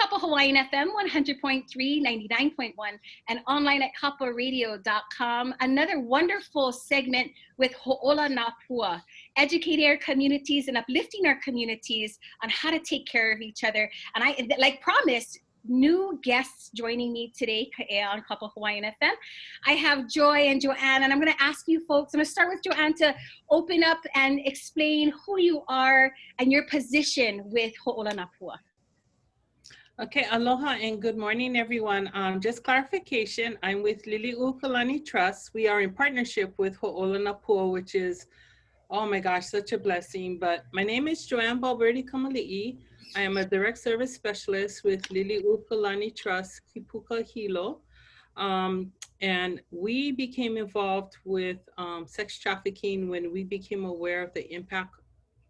Kapa Hawaiian FM 100.3, 99.1, and online at kaparadio.com. Another wonderful segment with Hōʻola Napua, educating our communities and uplifting our communities on how to take care of each other. And I, like promised, new guests joining me today on Kapa Hawaiian FM. I have Joy and Joanne, and I'm going to ask you folks, I'm going to start with Joanne to open up and explain who you are and your position with Hōʻola Napua. Okay, aloha and good morning, everyone. Just clarification, I'm with Lili'uokalani Trust. We are in partnership with Hōʻola Napua, which is, oh my gosh, such a blessing. But my name is Joanne Balberti Kamali'i. I am a direct service specialist with Lili'uokalani Trust, Kipuka Hilo. And we became involved with sex trafficking when we became aware of the impact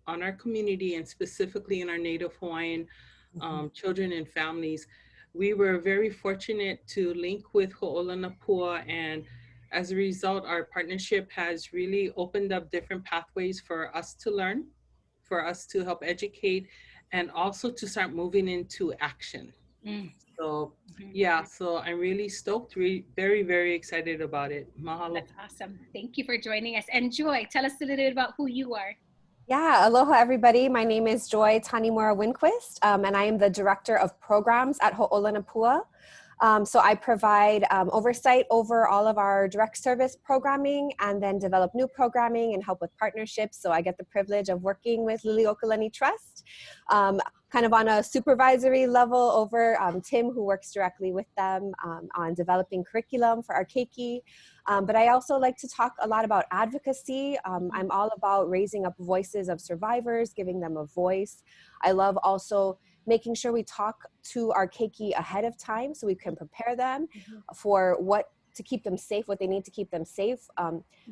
on our community and specifically in our Native Hawaiian children and families. We were very fortunate to link with Hōʻola Napua, and as a result, our partnership has really opened up different pathways for us to learn, for us to help educate, and also to start moving into action. So yeah, so I'm really stoked, very, very excited about it. Mahalo. That's awesome. Thank you for joining us. And Joy, tell us a little bit about who you are. Yeah, aloha everybody. My name is Joy Tanimura Winquist, and I am the Director of Programs at Hōʻola Napua. So I provide oversight over all of our direct service programming and then develop new programming and help with partnerships. So I get the privilege of working with Lili'uokalani Trust, kind of on a supervisory level over Tim, who works directly with them on developing curriculum for our keiki. But I also like to talk a lot about advocacy. I'm all about raising up voices of survivors, giving them a voice. I love also making sure we talk to our keiki ahead of time so we can prepare them for what to keep them safe, what they need to keep them safe.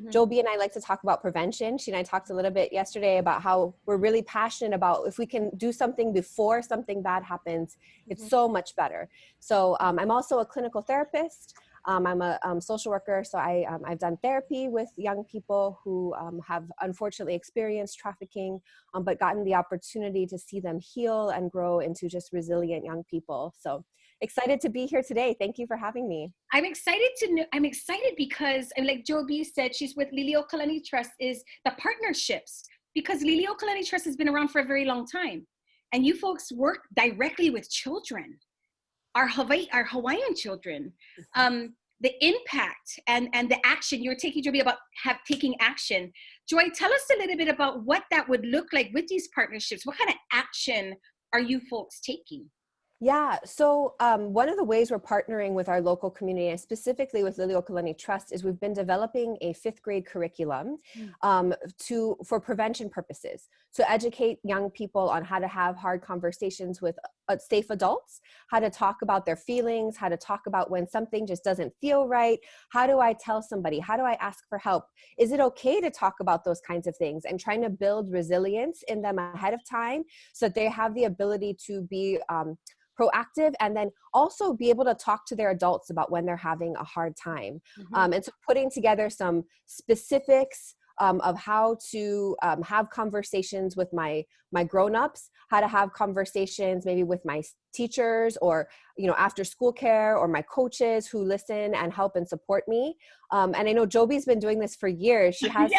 Joby and I like to talk about prevention. She and I talked a little bit yesterday about how we're really passionate about if we can do something before something bad happens, it's so much better. So I'm also a clinical therapist. I'm a social worker, so I've done therapy with young people who have unfortunately experienced trafficking, but gotten the opportunity to see them heal and grow into just resilient young people. So excited to be here today. Thank you for having me. I'm excited to know, I'm excited because, and like Joby said, she's with Lili'uokalani Trust, is the partnerships, because Lili'uokalani Trust has been around for a very long time. And you folks work directly with children. Our Hawaiian children, the impact and the action you're taking, Joby, about taking action. Joy, tell us a little bit about what that would look like with these partnerships. What kind of action are you folks taking? Yeah, so one of the ways we're partnering with our local community, and specifically with Lili'uokalani Trust, is we've been developing a 5th grade curriculum for prevention purposes. So educate young people on how to have hard conversations with safe adults, how to talk about their feelings, how to talk about when something just doesn't feel right. How do I tell somebody? How do I ask for help? Is it okay to talk about those kinds of things? And trying to build resilience in them ahead of time so that they have the ability to be proactive, and then also be able to talk to their adults about when they're having a hard time. And so putting together some specifics of how to have conversations with my grown-ups, how to have conversations maybe with my teachers, or after school care, or my coaches who listen and help and support me. And I know Joby's been doing this for years. She has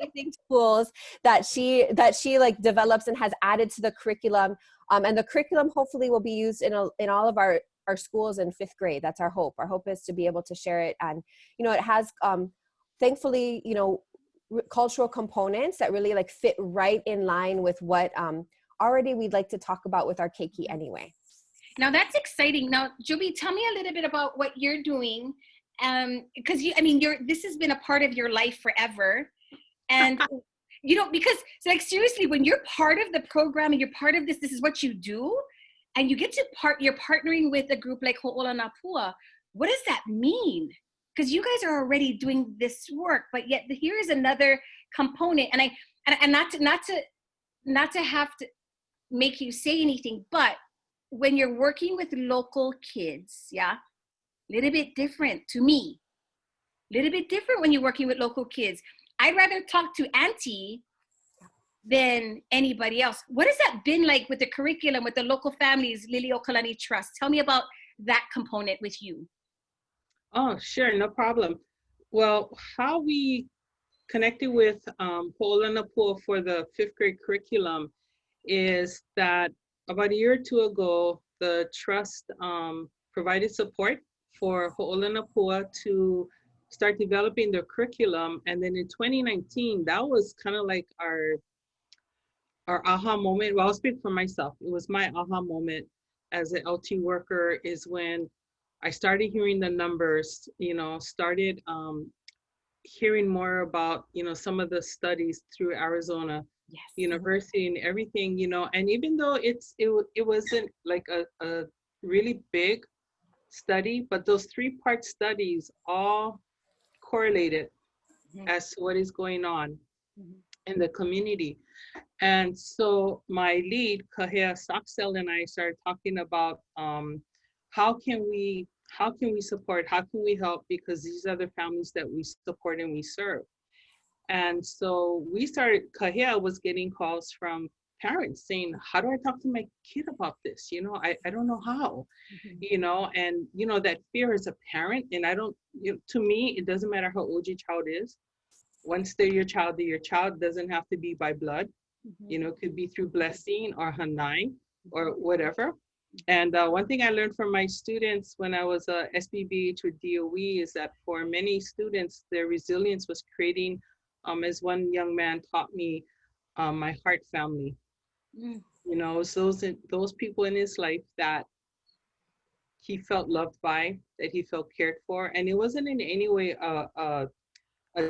amazing tools that she like develops and has added to the curriculum. And the curriculum hopefully will be used in all of our schools in 5th grade. That's our hope. Our hope is to be able to share it. And, it has, thankfully, cultural components that really like fit right in line with what already we'd like to talk about with our keiki anyway. Now that's exciting. Now, Joby, tell me a little bit about what you're doing. Because this has been a part of your life forever. And because like seriously, when you're part of the program and you're part of this is what you do, and you get to you're partnering with a group like Hōʻola Napua. What does that mean? Because you guys are already doing this work, but yet here is another component. And not to have to make you say anything, but when you're working with local kids, a little bit different to me. A little bit different when you're working with local kids. I'd rather talk to Auntie than anybody else. What has that been like with the curriculum, with the local families, Liliuokalani Trust? Tell me about that component with you. Oh, sure, no problem. Well, how we connected with Hōʻola for the 5th grade curriculum is that about a year or two ago, the trust provided support for Hōʻola to start developing their curriculum. And then in 2019, that was kind of like our aha moment. Well, I'll speak for myself. It was my aha moment as an LT worker is when I started hearing the numbers, started hearing more about, some of the studies through Arizona University and everything, and even though it wasn't like a really big study, but those 3-part studies all correlated as to what is going on in the community. And so my lead, Kahea Soxel, and I started talking about how can we support, how can we help, because these are the families that we support and we serve. And so Kahea was getting calls from parents saying, how do I talk to my kid about this? I don't know how, and that fear as a parent, and to me, it doesn't matter how old your child is. Once they're your child, doesn't have to be by blood. It could be through blessing or hanai or whatever. And one thing I learned from my students when I was a SBBH or DOE is that for many students, their resilience was creating, as one young man taught me, my heart family. So those people in his life that he felt loved by, that he felt cared for, and it wasn't in any way a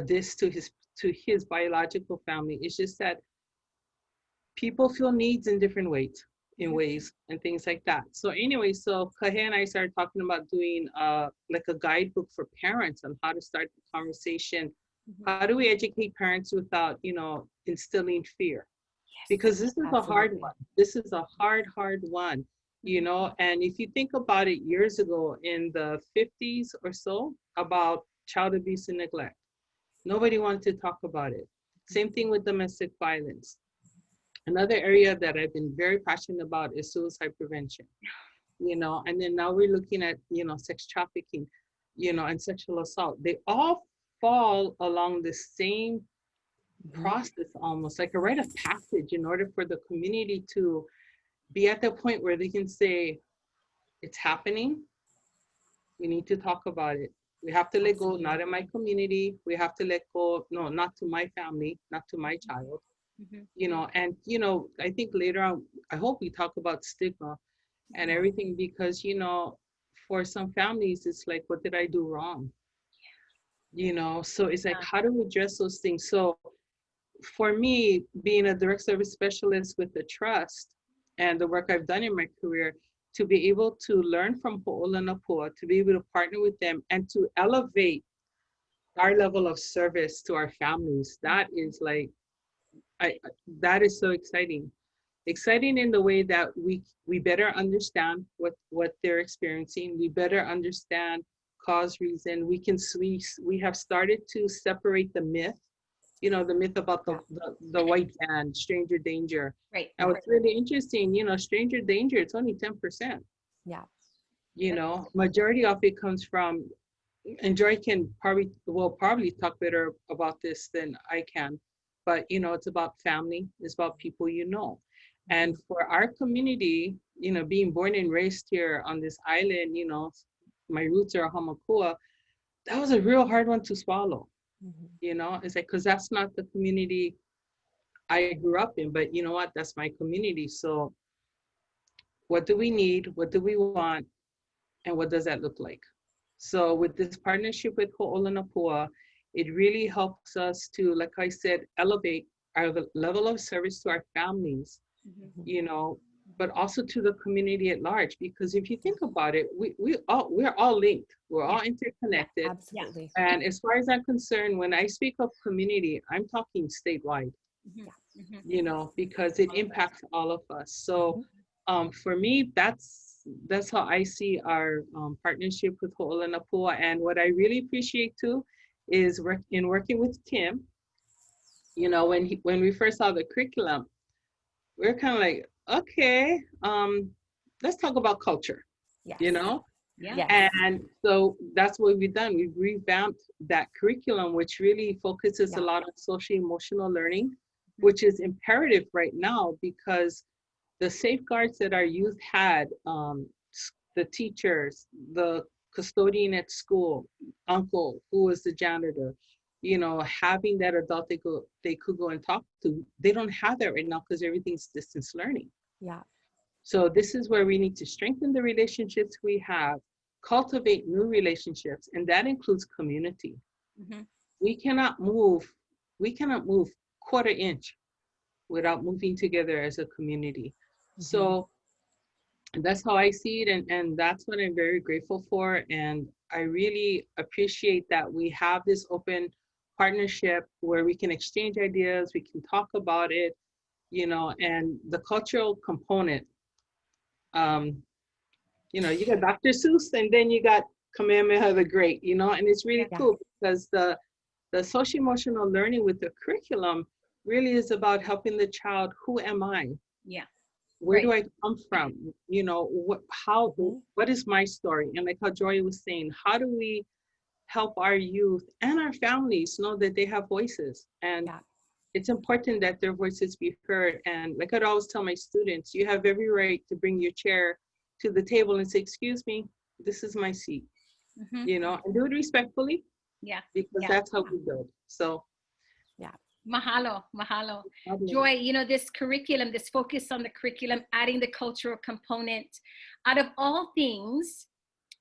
diss to his biological family. It's just that people feel needs in different ways and things like that. So anyway, so Kahe and I started talking about doing like a guidebook for parents on how to start the conversation. How do we educate parents without, instilling fear? Because this is a hard one. This is a hard one, and if you think about it, years ago in the 50s or so, about child abuse and neglect, nobody wanted to talk about it. Same thing with domestic violence. Another area that I've been very passionate about is suicide prevention, and then now we're looking at, sex trafficking, and sexual assault. They all fall along the same process, almost like a rite of passage, in order for the community to be at the point where they can say, it's happening, we need to talk about it. We have to let go, not in my community. We have to let go, no, not to my family, not to my child. And I think later on, I hope we talk about stigma and everything, because for some families it's like, what did I do wrong? So it's like, how do we address those things? So for me, being a direct service specialist with the trust and the work I've done in my career, to be able to learn from Hōʻola, to be able to partner with them and to elevate our level of service to our families, that is like, that is so exciting. Exciting in the way that we better understand what they're experiencing. We better understand cause, reason. We have started to separate the myth, the myth about the white van, stranger danger. Right. And what's really interesting, stranger danger, it's only 10%. Yeah. Majority of it comes from, and Joy can probably talk better about this than I can, but it's about family, it's about people And for our community, being born and raised here on this island, my roots are Hamakua, that was a real hard one to swallow. It's like, because that's not the community I grew up in, but you know what, that's my community. So what do we need? What do we want? And what does that look like? So with this partnership with Hōʻola, it really helps us to, like I said, elevate our level of service to our families, but also to the community at large. Because if you think about it, we're all linked. We're all interconnected. Yeah, absolutely. And as far as I'm concerned, when I speak of community, I'm talking statewide, because it impacts all of us. So for me, that's how I see our partnership with Hōʻola. And what I really appreciate too is working with Tim. you know, when we first saw the curriculum, we are kind of like, okay, let's talk about culture, Yes. you know? Yeah. Yes. And so that's what we've done. We've revamped that curriculum, which really focuses a lot on social emotional learning, which is imperative right now because the safeguards that our youth had, the teachers, the custodian at school, uncle who was the janitor, you know, having that adult they could go and talk to, they don't have that right now because everything's distance learning. Yeah. So this is where we need to strengthen the relationships we have, cultivate new relationships, and that includes community. Mm-hmm. We cannot move quarter inch without moving together as a community. Mm-hmm. So that's how I see it, and that's what I'm very grateful for. And I really appreciate that we have this open partnership where we can exchange ideas, we can talk about it, you know, and the cultural component. You know, you got Dr. Seuss and then you got Kamehameha the Great, you know, and it's really cool because the social emotional learning with the curriculum really is about helping the child. Who am I? Yeah. Where do I come from? You know, what is my story? And like how Joy was saying, how do we help our youth and our families know that they have voices? And it's important that their voices be heard. And like I'd always tell my students, you have every right to bring your chair to the table and say, excuse me, this is my seat. Mm-hmm. You know, and do it respectfully. Yeah. Because that's how we build. So Mahalo. Joy, you know, this curriculum, this focus on the curriculum, adding the cultural component, out of all things,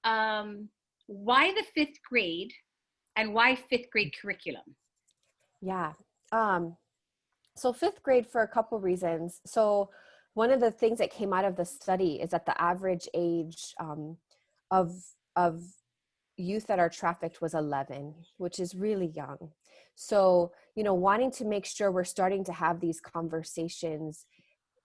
why the fifth grade and why fifth grade curriculum? Yeah. So fifth grade for a couple reasons. So one of the things that came out of the study is that the average age of youth that are trafficked was 11, which is really young. So, you know, wanting to make sure we're starting to have these conversations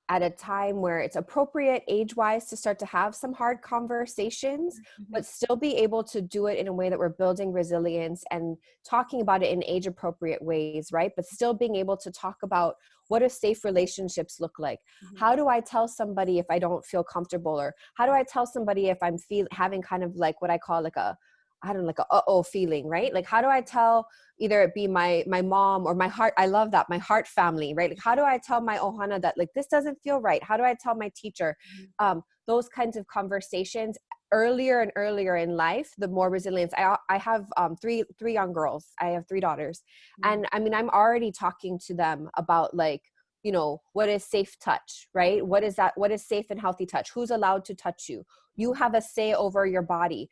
at a time where it's appropriate age-wise to start to have some hard conversations, but still be able to do it in a way that we're building resilience and talking about it in age-appropriate ways, right? But still being able to talk about what do safe relationships look like? How do I tell somebody if I don't feel comfortable? Or how do I tell somebody if I'm having kind of like what I call like a, I don't know, like a uh-oh feeling, right? Like, how do I tell either it be my mom or my heart? I love that, my heart family, right? Like, how do I tell my ohana that like, this doesn't feel right? How do I tell my teacher? Those kinds of conversations earlier and earlier in life, the more resilience. I have three young girls. I have 3 daughters. And I mean, I'm already talking to them about like, you know, what is safe touch, right? What is that? What is safe and healthy touch? Who's allowed to touch you? You have a say over your body.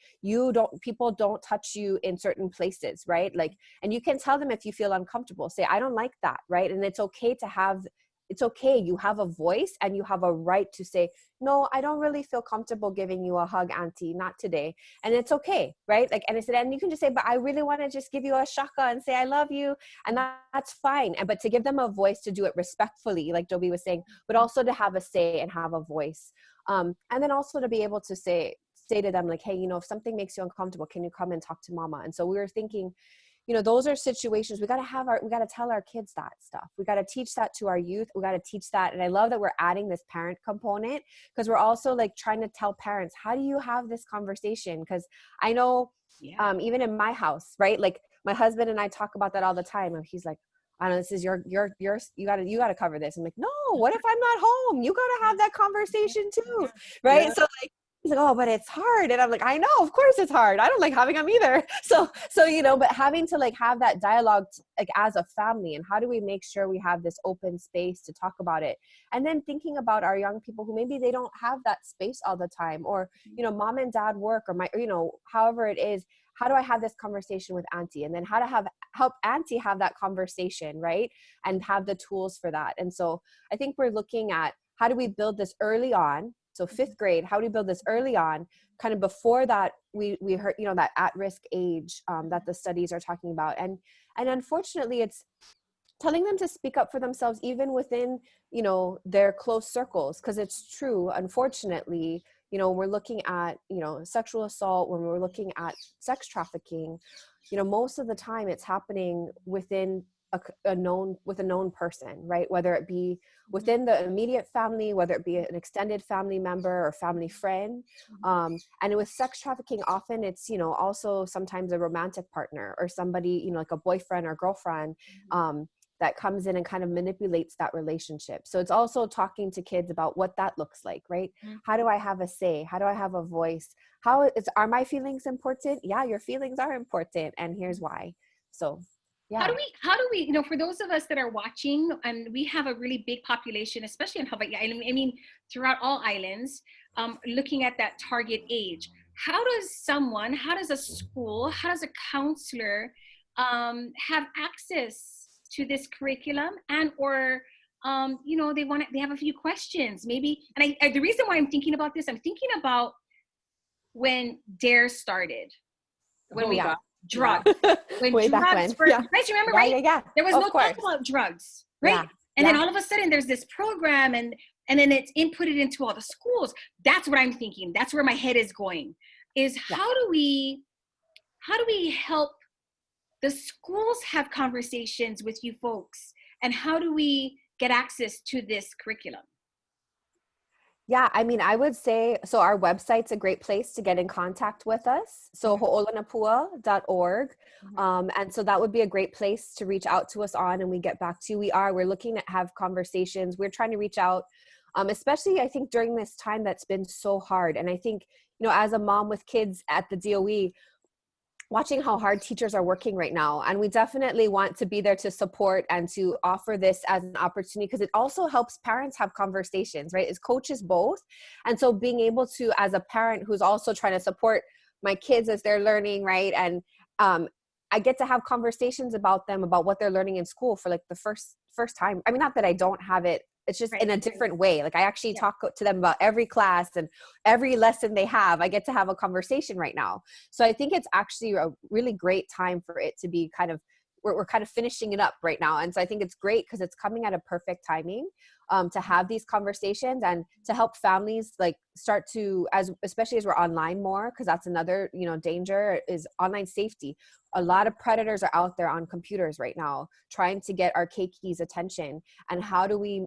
People don't touch you in certain places, right? Like, and you can tell them if you feel uncomfortable, say, I don't like that, right? And it's okay to have, it's okay. You have a voice and you have a right to say, no, I don't really feel comfortable giving you a hug, auntie, not today. And it's okay, right? Like, and I said, and you can just say, but I really want to just give you a shaka and say, I love you. And that's fine. And, but to give them a voice to do it respectfully, like Joby was saying, but also to have a say and have a voice. And then also to be able to say to them like, hey, you know, if something makes you uncomfortable, can you come and talk to mama? And so we were thinking, you know, those are situations we got to tell our kids that stuff. We got to teach that to our youth. We got to teach that. And I love that we're adding this parent component because we're also like trying to tell parents, how do you have this conversation? Because I know even in my house, right? Like my husband and I talk about that all the time. And he's like, I don't know, this is you gotta cover this. I'm like, no, what if I'm not home? You gotta have that conversation too. Right. Yeah. So like, he's like, oh, but it's hard. And I'm like, I know, of course it's hard. I don't like having them either. So, you know, but having to like have that dialogue like as a family, and how do we make sure we have this open space to talk about it? And then thinking about our young people who maybe they don't have that space all the time, or, you know, mom and dad work, or you know, however it is, how do I have this conversation with auntie? And then how to help auntie have that conversation, right? And have the tools for that. And so I think we're looking at how do we build this early on? So fifth grade, how do we build this early on, kind of before that we heard, you know, that at-risk age that the studies are talking about. And unfortunately, it's telling them to speak up for themselves, even within, you know, their close circles. Because it's true, unfortunately, you know, when we're looking at, you know, sexual assault, when we're looking at sex trafficking, you know, most of the time it's happening within a known person, right? Whether it be within the immediate family, whether it be an extended family member or family friend. And with sex trafficking, often it's, also sometimes a romantic partner or somebody, like a boyfriend or girlfriend, that comes in and kind of manipulates that relationship. So it's also talking to kids about what that looks like, right? How do I have a say? How do I have a voice? Are my feelings important? Yeah, your feelings are important. And here's why. So, yeah. How do we, for those of us that are watching, and we have a really big population, especially in Hawaii, I mean, throughout all islands, looking at that target age, how does a school, how does a counselor have access to this curriculum, and or they have a few questions maybe, and the reason why I'm thinking about this, I'm thinking about when DARE started, when drugs, when way back when. were, you guys remember, right? Yeah. There was no talk about drugs, right? And then all of a sudden there's this program, and then it's inputted into all the schools. That's what I'm thinking. That's where my head is going, is how do we help the schools have conversations with you folks, and how do we get access to this curriculum? Yeah, I mean, I would say, so our website's a great place to get in contact with us. So hōʻolanapua.org. And so that would be a great place to reach out to us on, and we get back to you. We're looking to have conversations. We're trying to reach out, especially I think during this time that's been so hard. And I think, as a mom with kids at the DOE, watching how hard teachers are working right now. And we definitely want to be there to support and to offer this as an opportunity, because it also helps parents have conversations, right? As coaches both. And so being able to, as a parent who's also trying to support my kids as they're learning, right? And I get to have conversations about what they're learning in school for like the first time. I mean, not that I don't have it, it's just in a different way. Like I actually talk to them about every class and every lesson they have. I get to have a conversation right now. So I think it's actually a really great time for it to be kind of, we're kind of finishing it up right now. And so I think it's great because it's coming at a perfect timing to have these conversations and to help families like start to, especially as we're online more, because that's another, danger is online safety. A lot of predators are out there on computers right now trying to get our keikis' attention. And how do we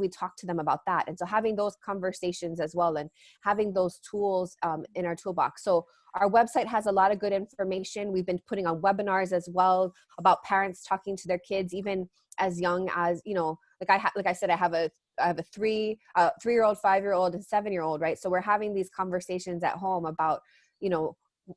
talk to them about that? And so having those conversations as well, and having those tools in our toolbox. So our website has a lot of good information. We've been putting on webinars as well about parents talking to their kids, even as young as, like I said, I have a 3-year-old, 5-year-old, and 7-year-old, right? So we're having these conversations at home about,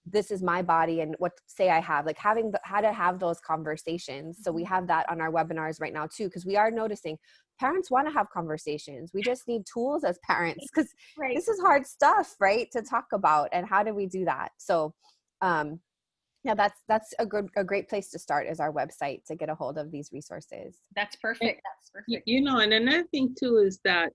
this is my body and what say I have, like how to have those conversations. So we have that on our webinars right now too, because we are noticing parents want to have conversations. We just need tools as parents, because this is hard stuff, right, to talk about. And how do we do that? So that's a great place to start, is our website, to get a hold of these resources. That's perfect. And another thing too is that,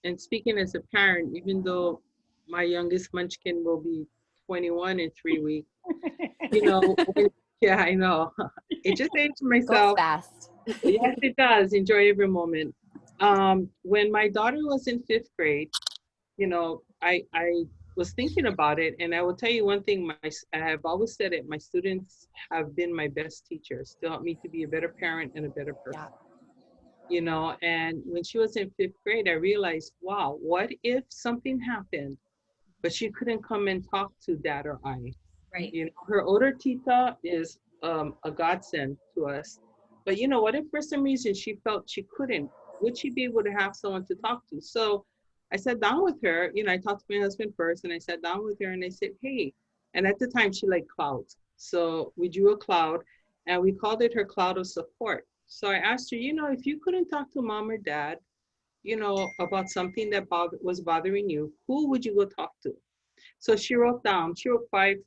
and speaking as a parent, even though my youngest munchkin will be 21 in 3 weeks, I know. It just aged myself. Goes fast. Yes, it does. Enjoy every moment. When my daughter was in 5th grade, I was thinking about it, and I will tell you one thing. I have always said it. My students have been my best teachers to help me to be a better parent and a better person. And when she was in 5th grade, I realized, wow, what if something happened, but she couldn't come and talk to Dad or I? Right. Her older tita is a godsend to us. But what if for some reason she felt she couldn't? Would she be able to have someone to talk to? So I sat down with her. I talked to my husband first, and I sat down with her and I said, hey, and at the time she liked clouds. So we drew a cloud and we called it her cloud of support. So I asked her, if you couldn't talk to Mom or Dad, about something that was bothering you, who would you go talk to? So she wrote 5,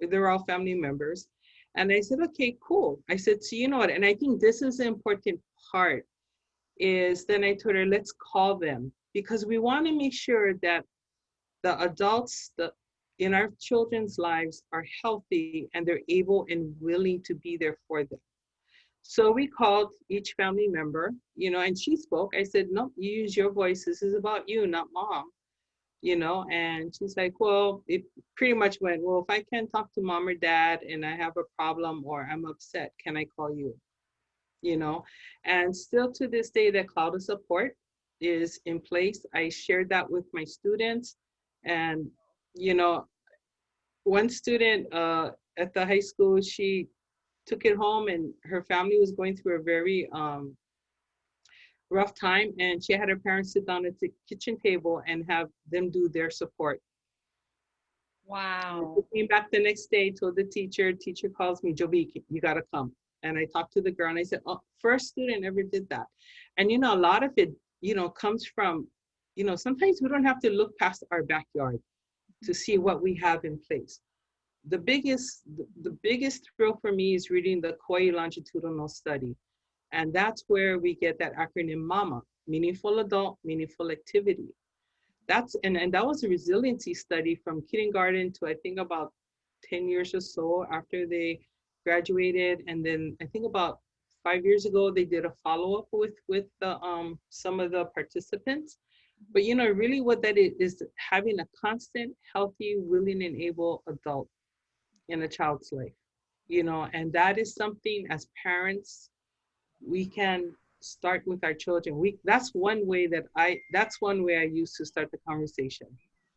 they're all family members. And I said, okay, cool. I said, so you know what? And I think this is the important part, is then I told her, let's call them, because we want to make sure that the adults in our children's lives are healthy and they're able and willing to be there for them. So we called each family member, and she spoke. I said, no, you use your voice. This is about you, not Mom. you know, and she's like, well, it pretty much went, well, if I can't talk to mom or dad and I have a problem or I'm upset, can I call you? You know, and still to this day, the cloud of support is in place. I shared that with my students, and you know, one student at the high school, she took it home, and her family was going through a very rough time, and she had her parents sit down at the kitchen table and have them do their support. And Wow. she came back the next day, told the teacher. Teacher calls me, Joby, you gotta come. And I talked to the girl and I said, oh, first student ever did that. And you know, a lot of it, you know, comes from, you know, sometimes we don't have to look past our backyard to see what we have in place. The biggest thrill for me is reading the Kauai longitudinal study. And that's where we get that acronym MAMA, meaningful adult, meaningful activity. And that was a resiliency study from kindergarten to I think about 10 years or so after they graduated. And then I think about 5 years ago, they did a follow-up with the, some of the participants. But you know, really what that is having a constant, healthy, willing, and able adult in a child's life, you know, and that is something as parents, we can start with our children. That's one way I use to start the conversation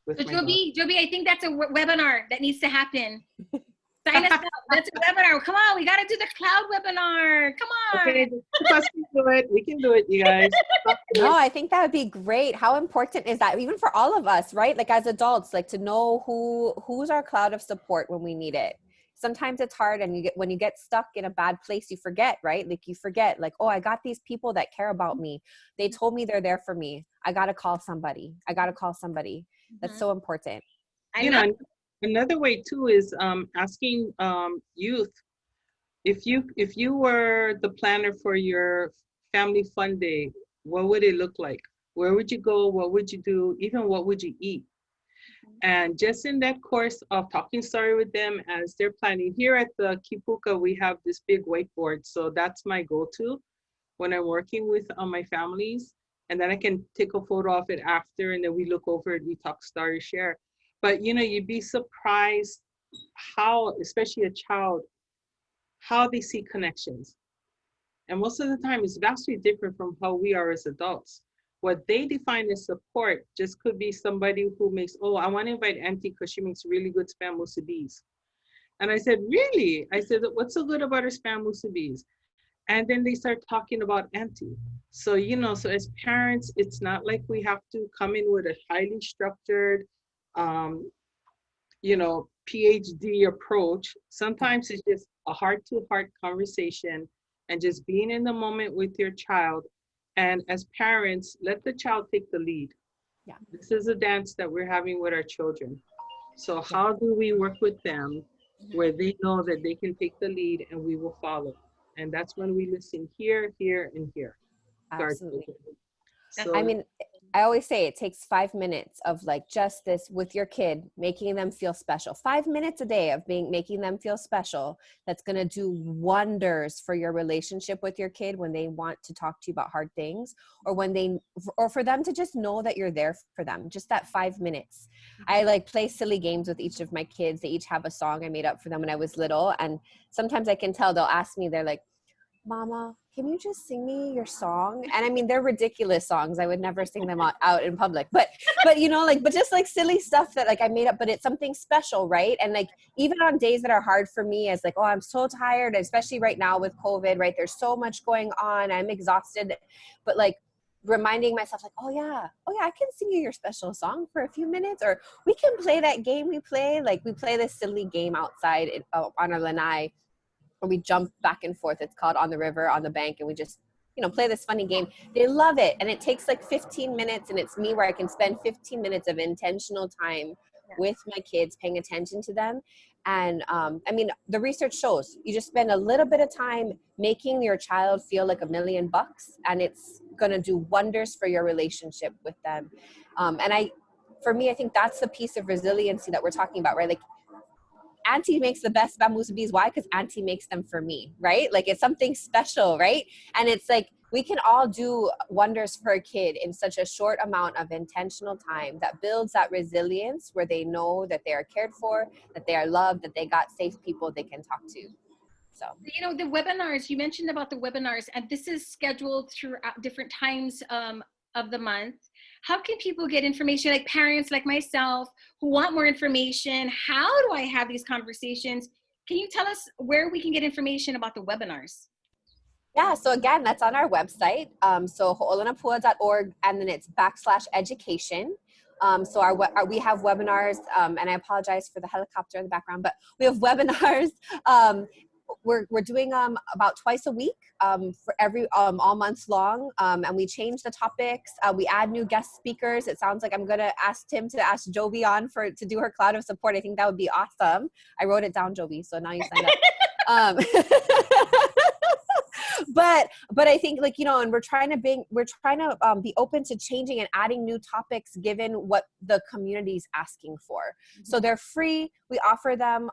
with So my daughter. Joby, I think that's a webinar that needs to happen. Sign us up. That's a webinar. Come on, we got to do the cloud webinar. Come on. Okay, us can do it. We can do it, you guys. No, I think that would be great. How important is that, even for all of us, right? Like as adults, like to know who's our cloud of support when we need it. Sometimes it's hard, and when you get stuck in a bad place, you forget, right? Like you forget, like, oh, I got these people that care about me. They told me they're there for me. I got to call somebody. That's so important. You know, another way too is asking youth, if you were the planner for your family fun day, what would it look like? Where would you go? What would you do? Even what would you eat? And just in that course of talking story with them as they're planning, here at the Kipuka, we have this big whiteboard. So that's my go-to when I'm working with my families. And then I can take a photo of it after, and then we look over it, we talk story, share. But you know, you'd be surprised how, especially a child, how they see connections. And most of the time it's vastly different from how we are as adults. What they define as support just could be somebody who makes, oh, I want to invite Auntie because she makes really good spam musubis. And I said, really? I said, what's so good about her spam musubis? And then they start talking about Auntie. So, you know, so as parents, it's not like we have to come in with a highly structured, you know, PhD approach. Sometimes it's just a heart-to-heart conversation and just being in the moment with your child. And as parents, let the child take the lead. Yeah. This is a dance that we're having with our children. So how do we work with them where they know that they can take the lead and we will follow? And that's when we listen here, here, and here. Absolutely. So, I mean, I always say it takes 5 minutes of like just this with your kid, making them feel special. 5 minutes a day of making them feel special. That's going to do wonders for your relationship with your kid when they want to talk to you about hard things, or for them to just know that you're there for them. Just that 5 minutes. I like play silly games with each of my kids. They each have a song I made up for them when I was little. And sometimes I can tell they'll ask me, they're like, Mama, can you just sing me your song? And I mean, they're ridiculous songs. I would never sing them out in public, but you know, like, but just like silly stuff that like I made up, but it's something special, right? And like, even on days that are hard for me, as like, oh, I'm so tired, especially right now with COVID, right? There's so much going on. I'm exhausted, but like reminding myself like, oh yeah, I can sing you your special song for a few minutes, or we can play that game we play this silly game outside on our lanai, where we jump back and forth. It's called On the River, on the Bank, and we just, you know, play this funny game. They love it, and it takes like 15 minutes, and it's me where I can spend 15 minutes of intentional time with my kids, paying attention to them. And I mean, the research shows you just spend a little bit of time making your child feel like $1,000,000, and it's gonna do wonders for your relationship with them. For me, I think that's the piece of resiliency that we're talking about, right? Like, Auntie makes the best bamboo bees. Why? Because Auntie makes them for me, right? Like it's something special, right? And it's like we can all do wonders for a kid in such a short amount of intentional time that builds that resilience where they know that they are cared for, that they are loved, that they got safe people they can talk to. So, you know, the webinars, you mentioned about the webinars, and this is scheduled throughout different times of the month. How can people get information, like parents like myself who want more information? How do I have these conversations? Can you tell us where we can get information about the webinars? yeah, so again, that's on our website. So hōʻolanapua.org, and then it's /education. So we have webinars, and I apologize for the helicopter in the background, but we have webinars. We're doing about twice a week for every all months long, and we change the topics. We add new guest speakers. It sounds like I'm gonna ask Tim to ask Jovi on to do her cloud of support. I think that would be awesome. I wrote it down, Jovi, so now you signed up. But I think, like, you know, and we're trying to be open to changing and adding new topics given what the community is asking for. So they're free. We offer them.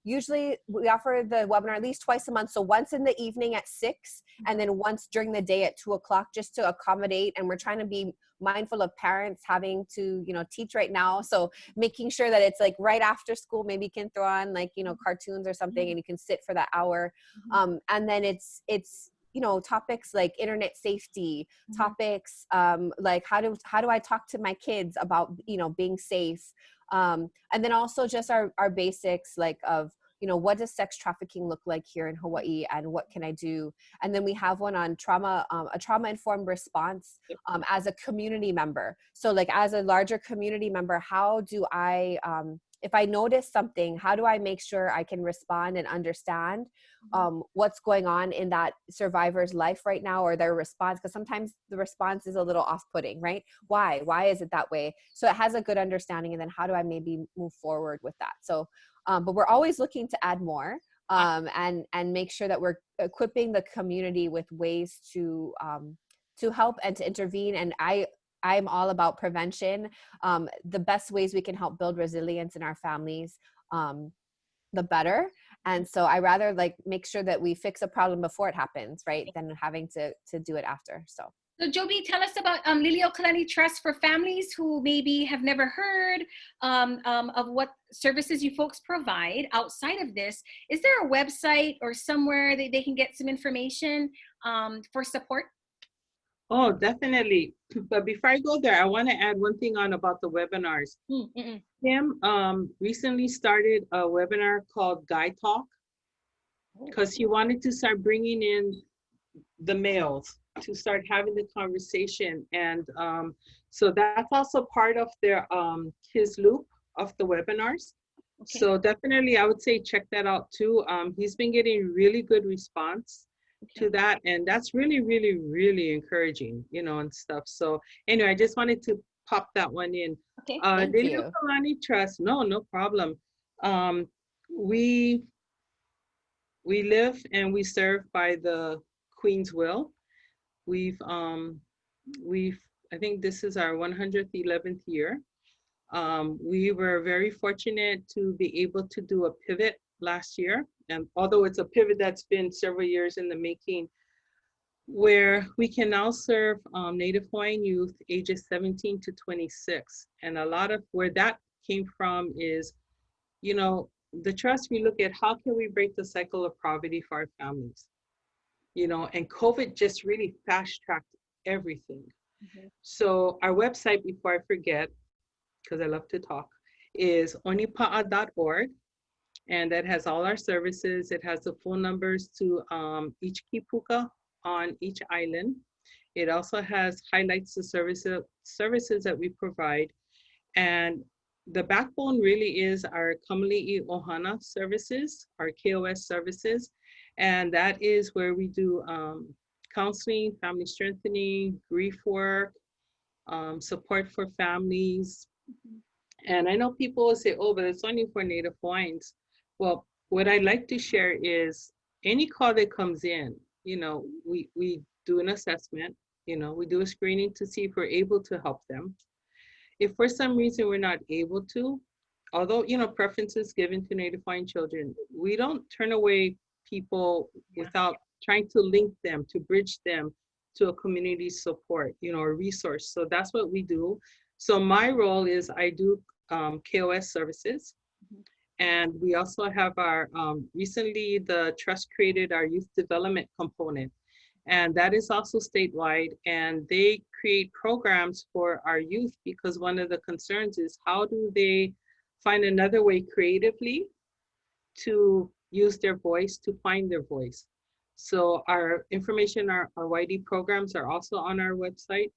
Usually we offer the webinar at least twice a month. So once in the evening at 6, and then once during the day at 2 o'clock, just to accommodate. And we're trying to be mindful of parents having to, you know, teach right now. So making sure that it's like right after school, maybe you can throw on, like, you know, cartoons or something, and you can sit for that hour. And then it's, you know, topics like internet safety, topics like how do I talk to my kids about, you know, being safe. And then also just our basics, like, of, you know, what does sex trafficking look like here in Hawaii, and what can I do? And then we have one on trauma, a trauma-informed response as a community member. So, like, as a larger community member, how do I, if I notice something, how do I make sure I can respond and understand what's going on in that survivor's life right now, or their response? Because sometimes the response is a little off-putting, right? Why is it that way? So it has a good understanding, and then how do I maybe move forward with that? So, but we're always looking to add more and make sure that we're equipping the community with ways to help and to intervene. And I'm all about prevention. The best ways we can help build resilience in our families, the better. And so I rather, like, make sure that we fix a problem before it happens, right, than having to do it after. So Joby, tell us about Liliuokalani Trust for families who maybe have never heard of what services you folks provide outside of this. Is there a website or somewhere that they can get some information for support? Oh, definitely. But before I go there, I want to add one thing on about the webinars. Tim recently started a webinar called Guy Talk, because he wanted to start bringing in the males to start having the conversation. And so that's also part of their his loop of the webinars. Okay. So definitely I would say check that out too. He's been getting really good response to that, and that's really, really, really encouraging, you know, and stuff. So anyway, I just wanted to pop that one in. Okay, thank you. Liliuokalani Trust, no problem. We live and we serve by the Queen's will. We've I think this is our 111th year. We were very fortunate to be able to do a pivot last year, and although it's a pivot that's been several years in the making, where we can now serve Native Hawaiian youth ages 17 to 26. And a lot of where that came from is, you know, the trust, we look at how can we break the cycle of poverty for our families, you know, and COVID just really fast-tracked everything. So our website, before I forget, because I love to talk, is onipa'a.org. And that has all our services. It has the phone numbers to each kipuka on each island. It also highlights the services that we provide. And the backbone really is our Kamali'i Ohana services, our KOS services. And that is where we do counseling, family strengthening, grief work, support for families. And I know people will say, oh, but it's only for Native Hawaiians. Well, what I'd like to share is any call that comes in, you know, we do an assessment, you know, we do a screening to see if we're able to help them. If for some reason we're not able to, although, you know, preferences given to Native Hawaiian children, we don't turn away people without trying to link them, to bridge them to a community support, you know, a resource. So that's what we do. So my role is I do KOS services. And we also have our, recently the trust created our youth development component. And that is also statewide. And they create programs for our youth because one of the concerns is how do they find another way creatively to use their voice, to find their voice. So our information, our YD programs are also on our website.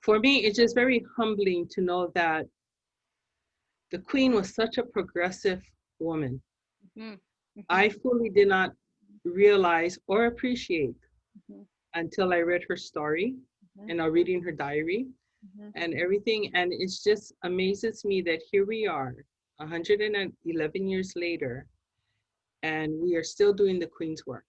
For me, it's just very humbling to know that the Queen was such a progressive woman. Mhm. Mhm. I fully did not realize or appreciate Mhm. until I read her story Mhm. and now reading her diary Mhm. and everything. And it just amazes me that here we are 111 years later, and we are still doing the Queen's work,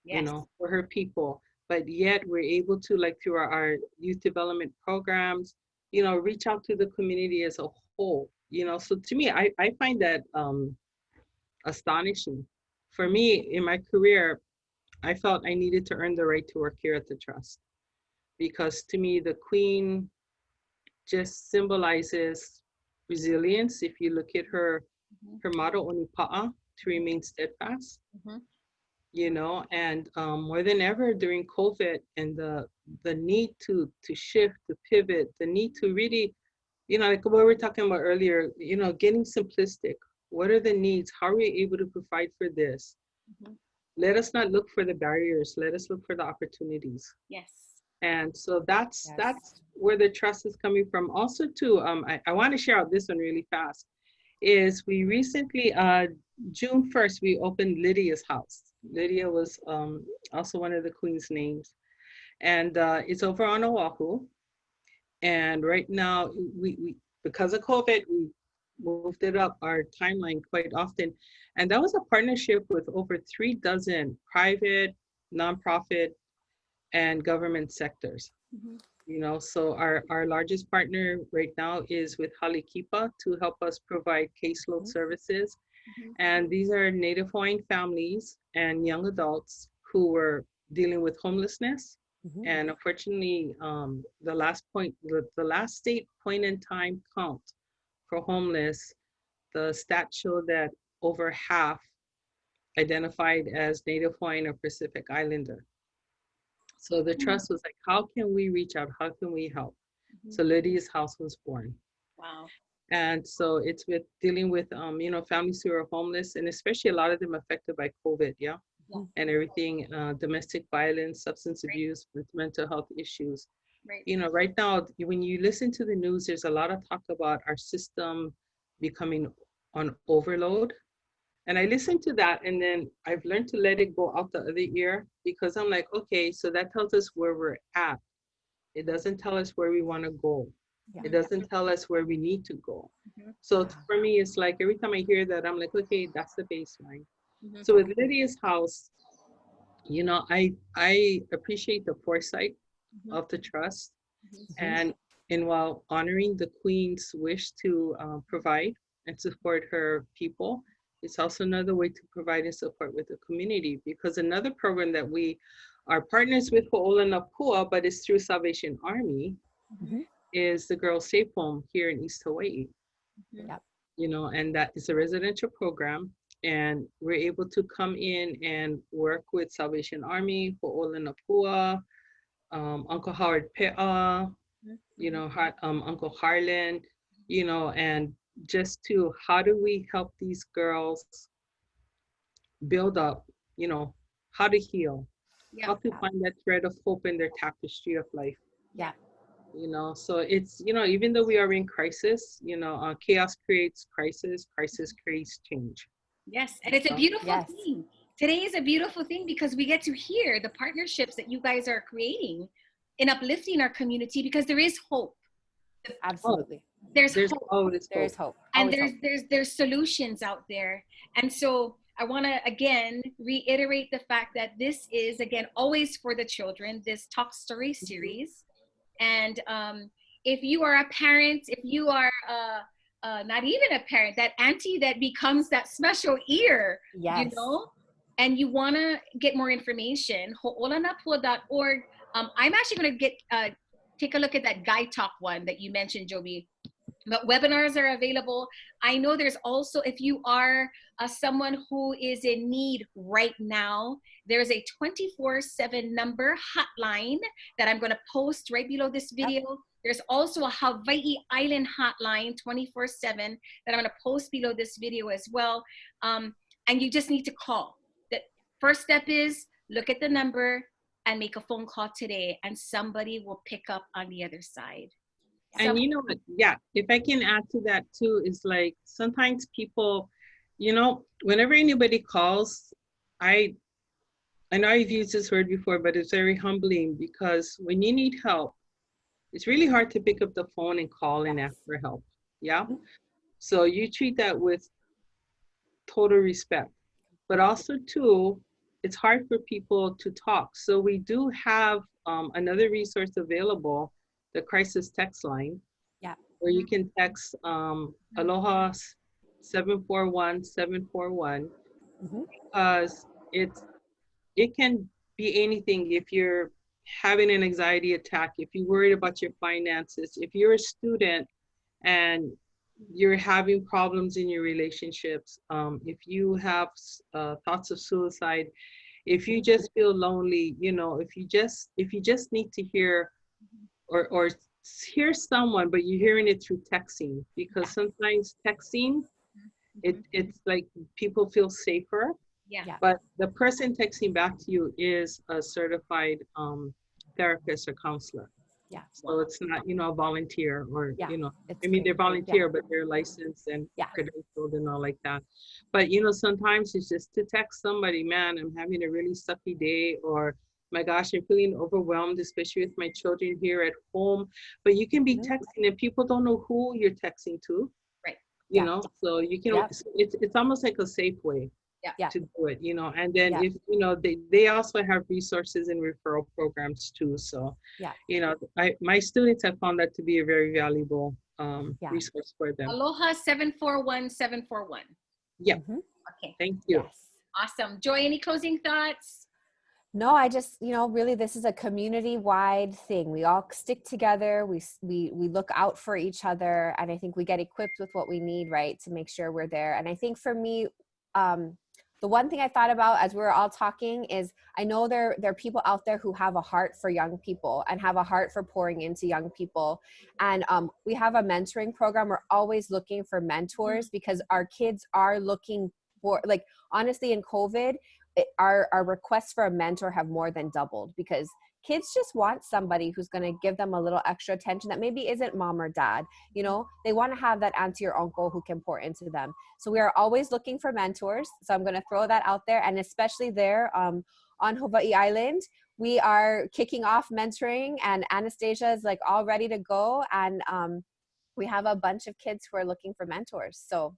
you Yes. know, for her people. But yet we're able to, like through our youth development programs, you know, reach out to the community as a whole, you know. So to me, I find that astonishing. For me, in my career, I felt I needed to earn the right to work here at the Trust because to me, the Queen just symbolizes resilience. If you look at her, Mhm. her motto, Onipa'a, to remain steadfast, Mhm. you know, and more than ever during COVID and the need to shift, to pivot, the need to really, you know, like what we were talking about earlier, you know, getting simplistic. What are the needs? How are we able to provide for this? Mhm. Let us not look for the barriers. Let us look for the opportunities. Yes. And so that's Yes. where the trust is coming from. Also, too, I want to share out this one really fast. Is we recently, June 1st, we opened Lydia's house. Lydia was also one of the Queen's names, and it's over on Oahu. And right now, we because of COVID, we moved it up our timeline quite often, and that was a partnership with over 3 dozen private, nonprofit, and government sectors. Mhm. You know, so our largest partner right now is with Kapa to help us provide caseload services. Mhm. And these are Native Hawaiian families and young adults who were dealing with homelessness. Mhm. And unfortunately, the last state point in time count for homeless, the stats show that over half identified as Native Hawaiian or Pacific Islander. So the trust was like, how can we reach out? How can we help? Mhm. So Lydia's house was born. Wow. And so it's with dealing with, you know, families who are homeless and especially a lot of them affected by COVID, yeah, Yeah. and everything, domestic violence, substance Right. abuse, with mental health issues. Right. You know, right now, when you listen to the news, there's a lot of talk about our system becoming on overload. And I listened to that and then I've learned to let it go out the other ear because I'm like, okay, so that tells us where we're at. It doesn't tell us where we want to go. Yeah. It doesn't tell us where we need to go. Mhm. So for me, it's like every time I hear that, I'm like, okay, that's the baseline. Mhm. So with Lydia's house, you know, I appreciate the foresight Mhm. of the trust, Mhm. and while honoring the Queen's wish to provide and support her people, it's also another way to provide and support with the community. Because another program that we are partners with Hōʻola, but it's through Salvation Army, Mhm. is the Girls Safe Home here in East Hawaii. Mhm. Yeah. You know, and that is a residential program. And we're able to come in and work with Salvation Army, Hōʻola, Uncle Howard Pe'a, you know, Uncle Harlan, you know, and just to how do we help these girls build up, you know, how to heal, Yeah. how to Yeah. find that thread of hope in their tapestry of life. Yeah. You know, so it's, you know, even though we are in crisis, you know, chaos creates crisis, crisis creates change. Yes. And it's a So, beautiful Yes. thing. Today is a beautiful thing because we get to hear the partnerships that you guys are creating in uplifting our community because there is hope. oh, Absolutely. There's there's hope. always There is hope. hope. And Always hope. there's solutions out there. And so I want to again reiterate the fact that this is again always for the children, this Talk Story series. And if you are a parent, if you are not even a parent, that auntie that becomes that special ear, you Yes. know, and you want to get more information, hōʻolanapua.org. I'm actually going to take a look at that Guide Talk one that you mentioned, Joby. But webinars are available. I know there's also, if you are someone who is in need right now, there's a 24/7 number hotline that I'm going to post right below this video. Yep. There's also a Hawaii Island hotline 24/7 that I'm going to post below this video as well. And you just need to call. The first step is look at the number and make a phone call today, and somebody will pick up on the other side. And you know what, yeah, if I can add to that too, is like sometimes people, you know, whenever anybody calls, I know I've used this word before, but it's very humbling, because when you need help, it's really hard to pick up the phone and call and ask for help. Yeah. So you treat that with total respect, but also too, it's hard for people to talk. So we do have another resource available, the crisis text line, where you can text Aloha 741-741, because it can be anything. If you're having an anxiety attack, if you're worried about your finances, if you're a student and you're having problems in your relationships, if you have thoughts of suicide, if you just feel lonely, you know, if you just need to hear or hear someone, but you're hearing it through texting, because sometimes texting, it's like people feel safer. Yeah. But the person texting back to you is a certified therapist or counselor. Yeah. So it's not, you know, a volunteer or, you know, it's I mean, great. they're volunteer, but they're licensed and credentialed and all like that. But, you know, sometimes it's just to text somebody, man, I'm having a really sucky day, or my gosh, I'm feeling overwhelmed, especially with my children here at home. But you can be texting and people don't know who you're texting to. Right. You know, so you can, it's almost like a safe way to do it, you know. And then if, you know, they also have resources and referral programs too. So, you know, my students have found that to be a very valuable resource for them. Aloha 741-741. Yeah. Okay. Thank you. Yes. Awesome. Joy, any closing thoughts? No, I just, you know, really, this is a community-wide thing. We all stick together. We look out for each other, and I think we get equipped with what we need, right, to make sure we're there. And I think for me, the one thing I thought about as we were all talking is, I know there are people out there who have a heart for young people and have a heart for pouring into young people. And we have a mentoring program. We're always looking for mentors, because our kids are looking for, like, honestly, in COVID, our requests for a mentor have more than doubled, because kids just want somebody who's going to give them a little extra attention that maybe isn't mom or dad. You know, they want to have that auntie or uncle who can pour into them. So we are always looking for mentors. So I'm going to throw that out there. And especially there on Hawaii Island, we are kicking off mentoring, and Anastasia is like all ready to go. And we have a bunch of kids who are looking for mentors. So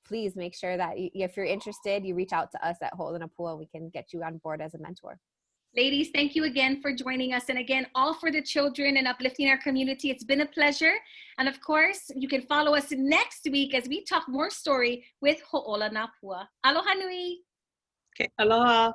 please make sure that if you're interested, you reach out to us at Hōʻola. We can get you on board as a mentor. Ladies, thank you again for joining us. And again, all for the children and uplifting our community. It's been a pleasure. And of course, you can follow us next week as we talk more story with Hōʻola Napua. Aloha nui. Okay, aloha.